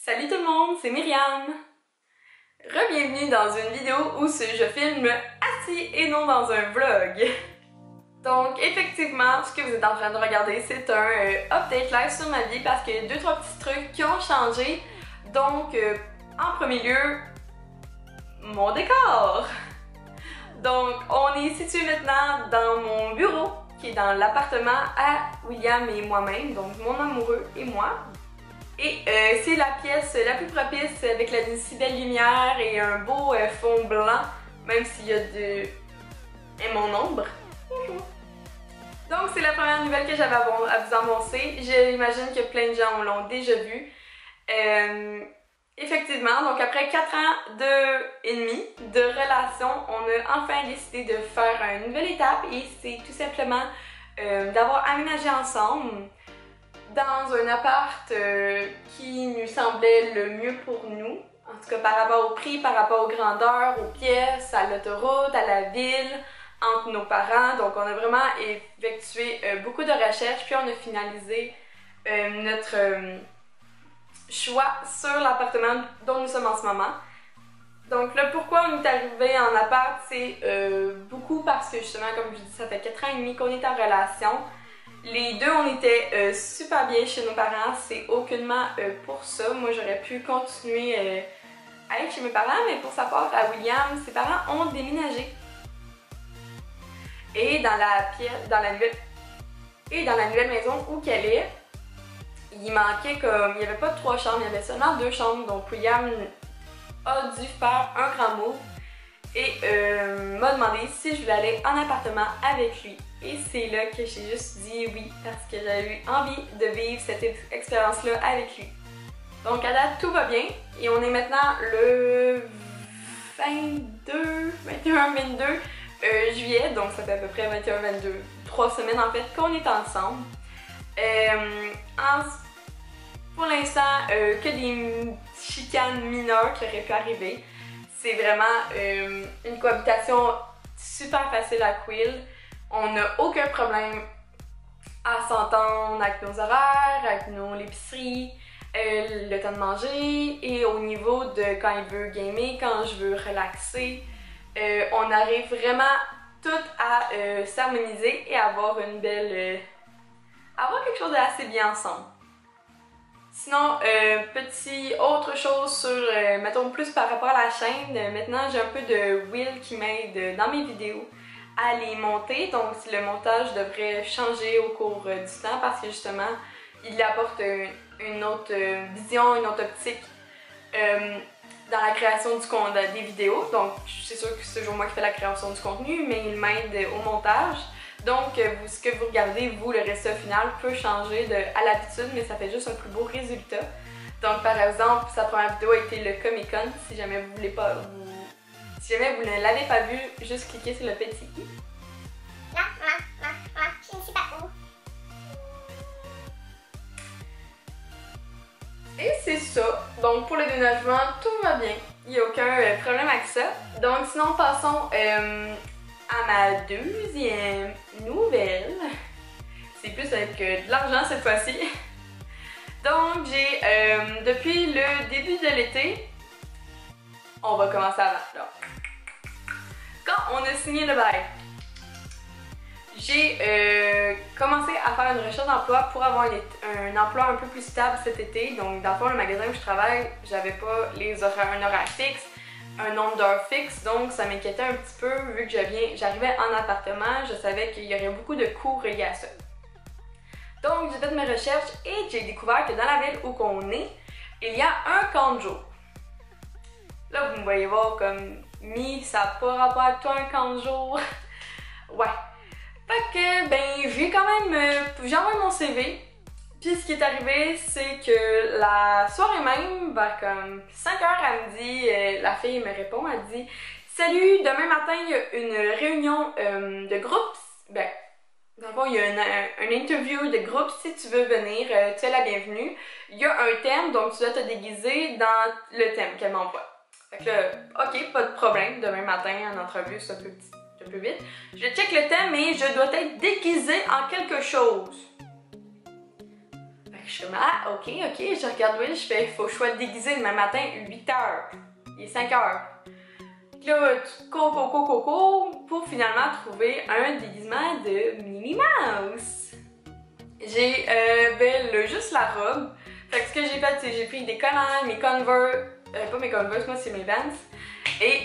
Salut tout le monde, c'est Myriam! Re-bienvenue dans une vidéo où je filme assis et non dans un vlog. Donc effectivement, ce que vous êtes en train de regarder, c'est un update live sur ma vie parce qu'il y a 2-3 petits trucs qui ont changé. Donc en premier lieu, mon décor! Donc on est situé maintenant dans mon bureau qui est dans l'appartement à William et moi-même, donc mon amoureux et moi. Et c'est la pièce la plus propice avec la si belle lumière et un beau fond blanc, même s'il y a et mon ombre. Bonjour! Donc c'est la première nouvelle que j'avais à vous annoncer. J'imagine que plein de gens l'ont déjà vu. Effectivement, donc après 4 ans et demi de relation, on a enfin décidé de faire une nouvelle étape et c'est tout simplement d'avoir aménagé ensemble dans un appart qui nous semblait le mieux pour nous, en tout cas par rapport au prix, par rapport aux grandeurs, aux pièces, à l'autoroute, à la ville, entre nos parents. Donc on a vraiment effectué beaucoup de recherches, puis on a finalisé notre choix sur l'appartement dont nous sommes en ce moment. Donc là, pourquoi on est arrivé en appart, c'est beaucoup parce que justement, comme je dis, ça fait 4 ans et demi qu'on est en relation. Les deux, on était super bien chez nos parents, c'est aucunement pour ça. Moi, j'aurais pu continuer à être chez mes parents, mais pour sa part, à William, ses parents ont déménagé. Et dans la nouvelle maison où qu'elle est, il manquait comme, il n'y avait pas 3 chambres, il y avait seulement 2 chambres. Donc William a dû faire un grand move et m'a demandé si je voulais aller en appartement avec lui. Et c'est là que j'ai juste dit oui, parce que j'avais eu envie de vivre cette expérience-là avec lui. Donc à date, tout va bien. Et on est maintenant le 21-22 juillet, donc ça fait à peu près 21-22, 3 semaines en fait qu'on est ensemble. Pour l'instant, que des chicanes mineures qui auraient pu arriver. C'est vraiment une cohabitation super facile à Quill. On n'a aucun problème à s'entendre avec nos horaires, avec l'épicerie, le temps de manger et au niveau de quand il veut gamer, quand je veux relaxer. On arrive vraiment toutes à s'harmoniser et avoir une belle... avoir quelque chose d'assez bien ensemble. Sinon, petit autre chose sur, mettons plus par rapport à la chaîne, maintenant j'ai un peu de Will qui m'aide dans mes vidéos à les monter, donc le montage devrait changer au cours du temps parce que justement, il apporte une autre vision, une autre optique dans la création des vidéos. Donc c'est sûr que c'est toujours moi qui fais la création du contenu, mais il m'aide au montage. Donc, ce que vous regardez, vous, le résultat final peut changer à l'habitude, mais ça fait juste un plus beau résultat. Donc, par exemple, sa première vidéo a été le Comic-Con. Si jamais vous voulez pas, si jamais vous ne l'avez pas vu, juste cliquez sur le petit i. Je ne sais pas où. Et c'est ça. Donc, pour le déménagement, tout va bien. Il n'y a aucun problème avec ça. Donc, sinon, passons à ma deuxième nouvelle. C'est plus avec de l'argent cette fois-ci. Donc j'ai, depuis le début de l'été, on va commencer avant. Là. Quand on a signé le bail, j'ai commencé à faire une recherche d'emploi pour avoir un emploi un peu plus stable cet été. Donc dans le fond, le magasin où je travaille, j'avais pas un horaire fixe, un nombre d'heures fixe, donc ça m'inquiétait un petit peu vu que j'arrivais en appartement, je savais qu'il y aurait beaucoup de coûts reliés à ça. Donc j'ai fait mes recherches et j'ai découvert que dans la ville où on est, il y a un camp de jour. Là vous me voyez voir comme ça n'a pas rapport avec toi un camp de jour. Ouais. Fait que ben j'ai quand même j'ai envoyé mon CV. Puis ce qui est arrivé, c'est que la soirée même, vers comme 5 h à midi, la fille me répond, elle dit « Salut, demain matin, il y a une réunion de groupe. Ben, dans le fond, il y a une interview de groupe. Si tu veux venir, tu es la bienvenue. Il y a un thème, donc tu dois te déguiser dans le thème qu'elle m'envoie. » Fait que là, ok, pas de problème. Demain matin, en entrevue, c'est un peu vite. Je check le thème et je dois être déguisée en quelque chose. que je suis comme, ah, ok, je regarde Will, je fais, faut que je sois déguisée demain matin, 8h. Il est 5h. Là, tu cours pour finalement trouver un déguisement de Minnie Mouse. J'ai juste la robe. Fait que ce que j'ai fait, c'est j'ai pris des collants, mes Converse, pas mes Converse, moi c'est mes Vans. Et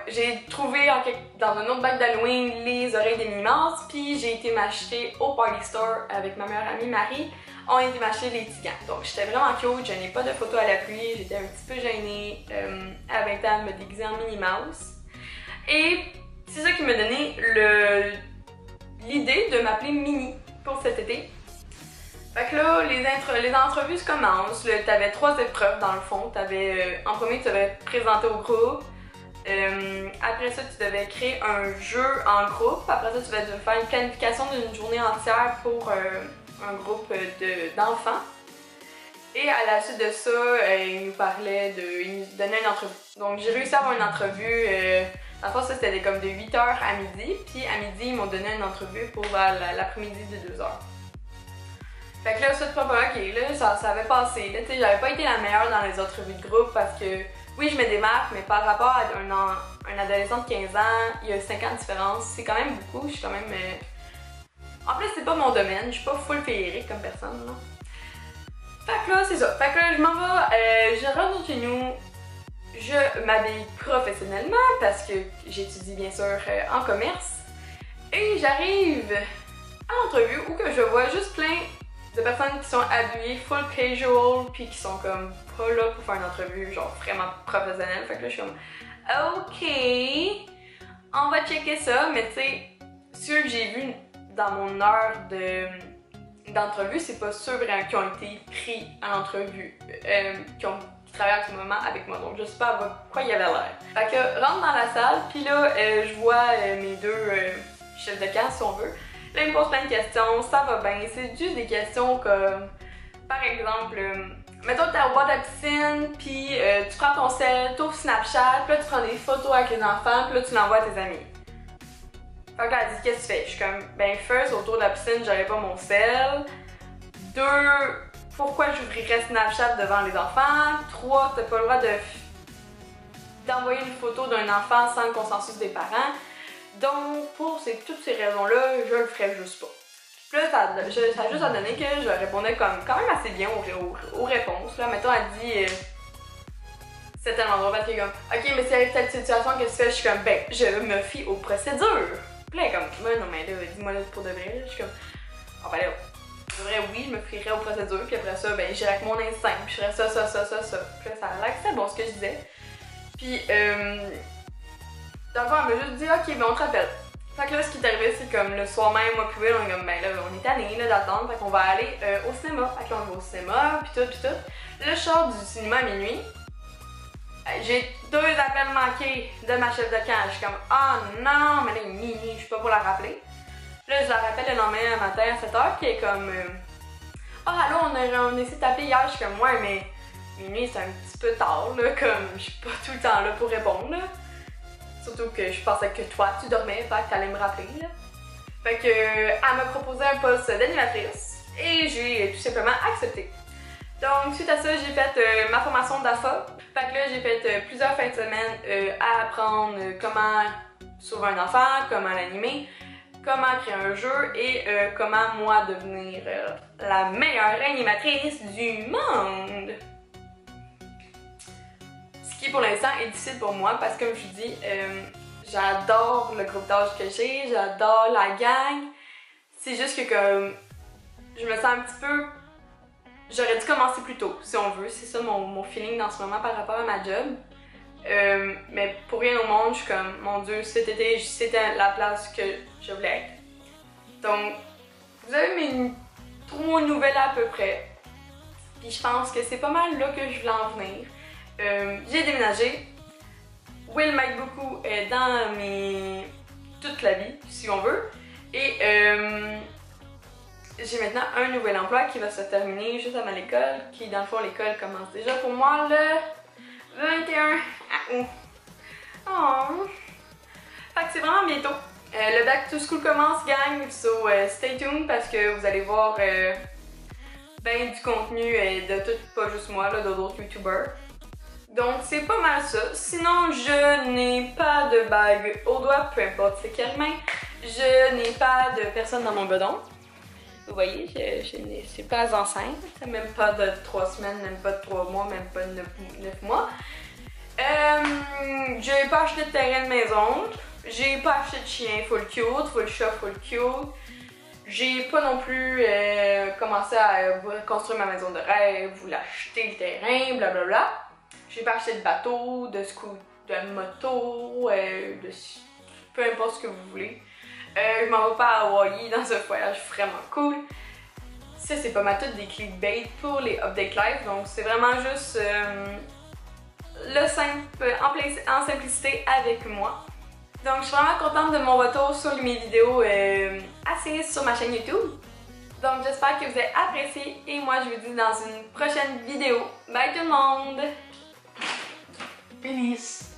j'ai trouvé dans un autre bac d'Halloween les oreilles de Minnie Mouse, puis j'ai été m'acheter au Party Store avec ma meilleure amie Marie. On a été m'acheter les petits gants. Donc j'étais vraiment cute, je n'ai pas de photos à l'appui, j'étais un petit peu gênée à 20 ans de me déguiser en Minnie Mouse. Et c'est ça qui m'a donné l'idée de m'appeler Minnie pour cet été. Fait que là, les entrevues commencent. T'avais 3 épreuves dans le fond. En premier, tu devais te présenter au groupe. Après ça, tu devais créer un jeu en groupe. Après ça, tu devais faire une planification d'une journée entière pour un groupe d'enfants. Et à la suite de ça, il nous donnait une entrevue. Donc j'ai réussi à avoir une entrevue. En fait, ça c'était comme de 8h à midi. Puis à midi, ils m'ont donné une entrevue pour l'après-midi de 2h. Fait que là, ça, ok, là, ça avait passé. Là, tu sais, j'avais pas été la meilleure dans les entrevues de groupe parce que, oui, je me démarque, mais par rapport à un adolescent de 15 ans, il y a 5 ans de différence. C'est quand même beaucoup. Je suis quand même. En plus, c'est pas mon domaine. Je suis pas full féerique comme personne, là. Fait que là, c'est ça. Fait que là, je m'en vais, je rentre chez nous. Je m'habille professionnellement parce que j'étudie bien sûr en commerce. Et j'arrive à l'entrevue où que je vois juste plein de personnes qui sont habillées full casual puis qui sont comme pas là pour faire une entrevue genre vraiment professionnelle. Fait que là je suis comme ok, on va checker ça, mais tu sais, ceux que j'ai vus dans mon heure d'entrevue, c'est pas ceux vraiment qui ont été pris à l'entrevue, qui travaillent en ce moment avec moi, donc je sais pas à quoi il avait l'air. Fait que rentre dans la salle, puis là je vois mes deux chefs de camp si on veut. Là, ils me posent plein de questions, ça va bien. C'est juste des questions comme, par exemple, mettons que t'es au bord de la piscine, puis tu prends ton sel, t'ouvres Snapchat, puis là tu prends des photos avec les enfants, puis là tu l'envoies à tes amis. Fait que là, elle dit, qu'est-ce que tu fais? Je suis comme, ben, first, autour de la piscine, j'aurais pas mon sel. 2, pourquoi j'ouvrirais Snapchat devant les enfants? 3, t'as pas le droit d'envoyer une photo d'un enfant sans le consensus des parents. Donc, pour toutes ces raisons-là, je le ferais juste pas. Puis là, ça a juste à donner que je répondais quand même assez bien aux réponses. Là, mettons, elle dit c'est tellement drôle parce qu'elle est comme ok, mais si avec telle situation, qu'est-ce que tu fais? Je suis comme ben, je me fie aux procédures. Puis là, elle est comme non, mais là, dis-moi là pour de vrai. Là. Je suis comme ah ben là, de vrai, oui, je me fierais aux procédures. Puis après ça, ben, j'irais avec mon instinct. Puis je ferais ça. Puis là, ça a l'air que c'était bon ce que je disais. Puis, dans le fond, elle m'a juste dit ok, ben on te rappelle. Fait que là, ce qui est arrivé, c'est comme le soir même, moi puis Will, on est comme ben là, on est tannés d'attendre, fait qu'on va aller au cinéma. Fait que là, on va au cinéma, pis tout. Là, je sors du cinéma à minuit. J'ai 2 appels manqués de ma chef de camp. Je suis comme oh non, mais là, Minnie, je suis pas pour la rappeler. Là, je la rappelle le lendemain matin à 7h, pis elle est comme oh allô, on a essayé de t'appeler hier. Je suis comme ouais, mais minuit, c'est un petit peu tard, là, comme je suis pas tout le temps là pour répondre, là. Surtout que je pensais que toi, tu dormais, fait que t'allais me rappeler, là. Fait que, elle m'a proposé un poste d'animatrice et j'ai tout simplement accepté. Donc, suite à ça, j'ai fait ma formation d'AFA. Fait que là, j'ai fait plusieurs fins de semaine à apprendre comment sauver un enfant, comment l'animer, comment créer un jeu et comment, moi, devenir la meilleure animatrice du monde. Ce qui pour l'instant est difficile pour moi parce que comme je vous dis, j'adore le groupe d'âge que j'ai, j'adore la gang. C'est juste que comme je me sens un petit peu. J'aurais dû commencer plus tôt, si on veut. C'est ça mon feeling dans ce moment par rapport à ma job. Mais pour rien au monde, je suis comme mon Dieu, cet été, c'était la place que je voulais être. Donc, vous avez mes 3 nouvelles à peu près. Puis je pense que c'est pas mal là que je voulais en venir. J'ai déménagé. Will m'aide beaucoup dans toute la vie, si on veut. Et j'ai maintenant un nouvel emploi qui va se terminer juste avant l'école, qui dans le fond l'école commence déjà pour moi le 21 août. Oh. Fait que c'est vraiment bientôt. Le Back to School commence, gang, so stay tuned parce que vous allez voir ben du contenu de tout, pas juste moi, là, d'autres youtubeurs. Donc c'est pas mal ça. Sinon je n'ai pas de bague au doigt, peu importe c'est quelle main. Je n'ai pas de personne dans mon bedon. Vous voyez, je ne suis pas enceinte, même pas de 3 semaines, même pas de 3 mois, même pas de 9 mois. J'ai pas acheté de terrain de maison, j'ai pas acheté de chien full cute, full chat full cute. J'ai pas non plus commencé à construire ma maison de rêve ou l'acheter le terrain, blablabla. J'ai pas acheté de bateau, de moto, peu importe ce que vous voulez. Je m'en vais pas à Hawaii dans un voyage vraiment cool. Ça, c'est pas mal tout des clickbait pour les update live, donc c'est vraiment juste le simple en simplicité avec moi. Donc je suis vraiment contente de mon retour sur mes vidéos assises sur ma chaîne YouTube. Donc j'espère que vous avez apprécié et moi je vous dis dans une prochaine vidéo. Bye tout le monde! Peace!